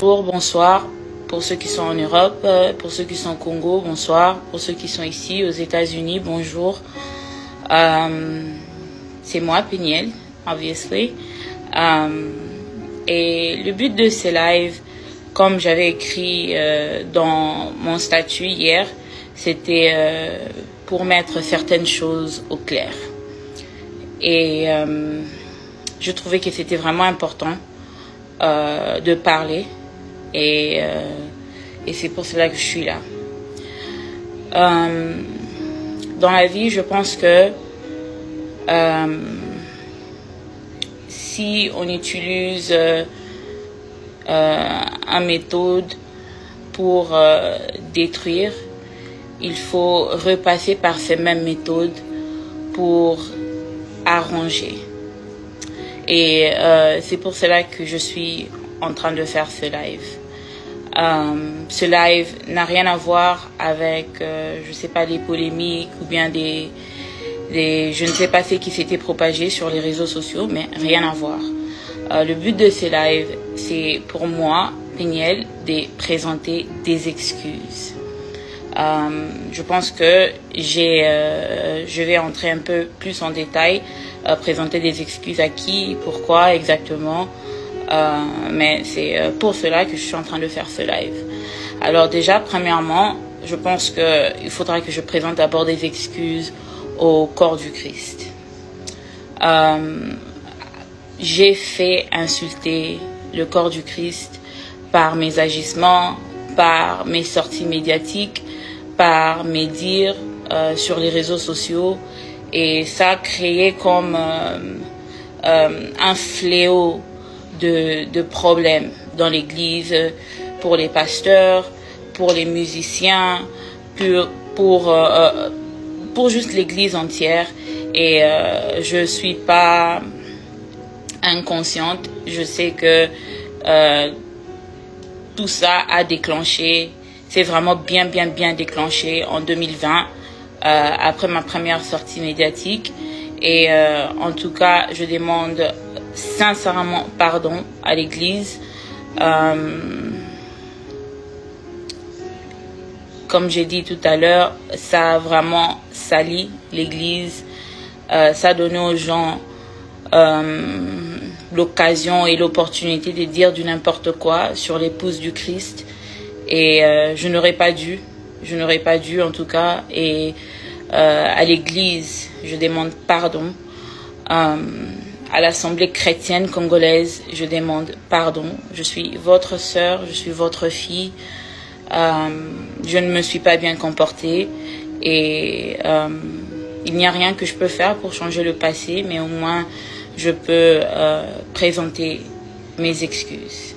Bonjour, bonsoir pour ceux qui sont en Europe, pour ceux qui sont au Congo, bonsoir, pour ceux qui sont ici aux États-Unis, bonjour. C'est moi, Peniel, obviously. Et le but de ces lives, comme j'avais écrit dans mon statut hier, c'était pour mettre certaines choses au clair. Et je trouvais que c'était vraiment important de parler. Et c'est pour cela que je suis là. Dans la vie, je pense que si on utilise une méthode pour détruire, il faut repasser par ces mêmes méthodes pour arranger. Et c'est pour cela que je suis en train de faire ce live. Ce live n'a rien à voir avec, je ne sais pas, des polémiques ou bien je ne sais pas ce qui s'était propagé sur les réseaux sociaux, mais rien à voir. Le but de ce live, c'est pour moi, Peniel, de présenter des excuses. Je pense que je vais entrer un peu plus en détail, présenter des excuses à qui, pourquoi exactement. Mais c'est pour cela que je suis en train de faire ce live. Alors déjà, premièrement, je pense qu'il faudra que je présente d'abord des excuses au corps du Christ. J'ai fait insulter le corps du Christ par mes agissements, par mes sorties médiatiques, par mes dires sur les réseaux sociaux. Et ça a créé comme un fléau de problèmes dans l'église, pour les pasteurs, pour les musiciens, pour juste l'église entière. Et je suis pas inconsciente. Je sais que tout ça a déclenché, c'est vraiment bien déclenché en 2020, après ma première sortie médiatique. Et en tout cas, je demande sincèrement pardon à l'église. Comme j'ai dit tout à l'heure, ça a vraiment sali l'église. Ça a donné aux gens l'occasion et l'opportunité de dire du n'importe quoi sur l'épouse du Christ. Et je n'aurais pas dû en tout cas. Et à l'église, je demande pardon. À l'Assemblée chrétienne congolaise, je demande pardon. Je suis votre sœur, je suis votre fille. Je ne me suis pas bien comportée et il n'y a rien que je peux faire pour changer le passé, mais au moins je peux présenter mes excuses.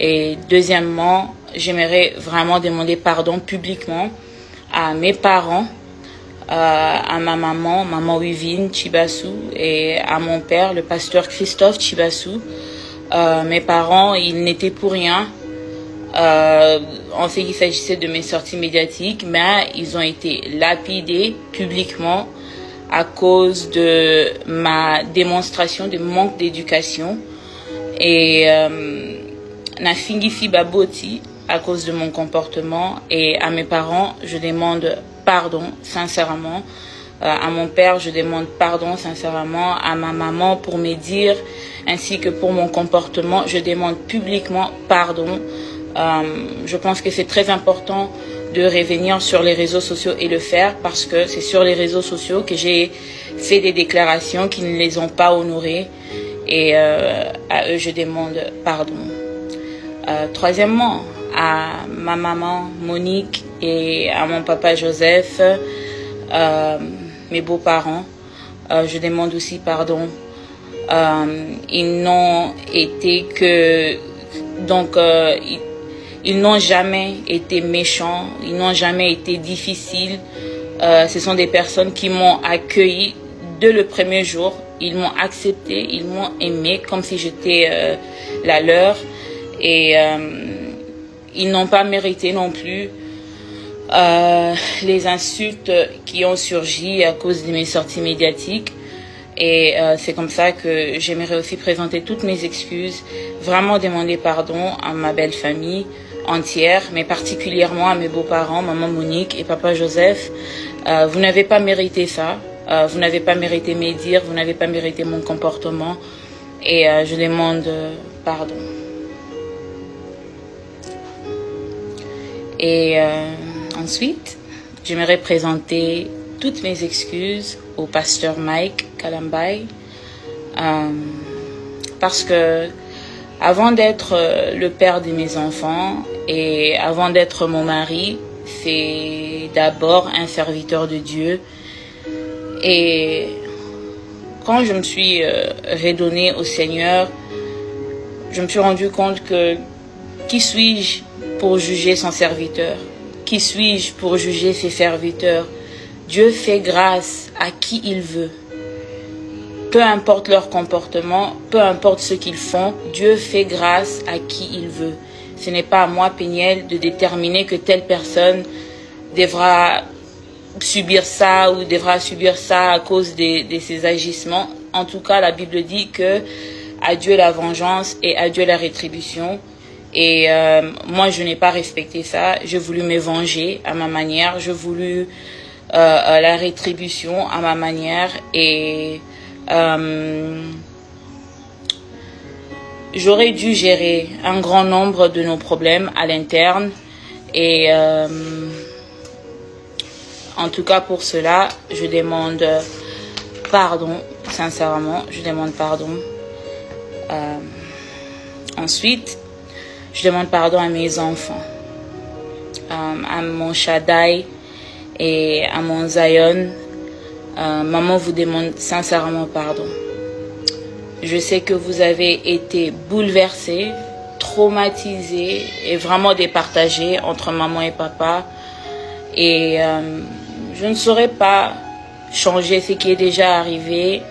Et deuxièmement, j'aimerais vraiment demander pardon publiquement à mes parents, à ma maman Wivine Chibassou, et à mon père, le pasteur Christophe Chibassou. Mes parents, ils n'étaient pour rien en ce qui s'agissait de mes sorties médiatiques, mais ils ont été lapidés publiquement à cause de ma démonstration de manque d'éducation. Et Nafingisi Baboti à cause de mon comportement. Et à mes parents, je demande pardon sincèrement. À mon père, je demande pardon sincèrement. À ma maman pour mes dires ainsi que pour mon comportement, je demande publiquement pardon. Je pense que c'est très important de revenir sur les réseaux sociaux et le faire, parce que c'est sur les réseaux sociaux que j'ai fait des déclarations qui ne les ont pas honorées, et à eux je demande pardon. Troisièmement, à ma maman Monique et à mon papa Joseph, mes beaux-parents, je demande aussi pardon. Ils n'ont été que ils n'ont jamais été méchants, ils n'ont jamais été difficiles. Ce sont des personnes qui m'ont accueilli dès le premier jour. Ils m'ont accepté, ils m'ont aimé comme si j'étais la leur. Et ils n'ont pas mérité non plus les insultes qui ont surgi à cause de mes sorties médiatiques. Et c'est comme ça que j'aimerais aussi présenter toutes mes excuses, vraiment demander pardon à ma belle famille entière, mais particulièrement à mes beaux-parents, maman Monique et papa Joseph. Vous n'avez pas mérité ça, vous n'avez pas mérité mes dires, vous n'avez pas mérité mon comportement, et je demande pardon. Et ensuite, j'aimerais présenter toutes mes excuses au pasteur Mike Kalambay, parce que avant d'être le père de mes enfants et avant d'être mon mari, c'est d'abord un serviteur de Dieu. Et quand je me suis redonnée au Seigneur, je me suis rendu compte que qui suis-je pour juger son serviteur? Qui suis-je pour juger ses serviteurs? Dieu fait grâce à qui il veut. Peu importe leur comportement, peu importe ce qu'ils font, Dieu fait grâce à qui il veut. Ce n'est pas à moi, Péniel, de déterminer que telle personne devra subir ça ou devra subir ça à cause de ses agissements. En tout cas, la Bible dit que à Dieu la vengeance et à Dieu la rétribution. Et moi, je n'ai pas respecté ça. J'ai voulu me venger à ma manière. J'ai voulu la rétribution à ma manière. Et j'aurais dû gérer un grand nombre de nos problèmes à l'interne. Et en tout cas, pour cela, je demande pardon. Sincèrement, je demande pardon. Ensuite, je demande pardon à mes enfants, à mon Shaddai et à mon Zion. Maman vous demande sincèrement pardon. Je sais que vous avez été bouleversés, traumatisés et vraiment départagés entre maman et papa. Et je ne saurais pas changer ce qui est déjà arrivé.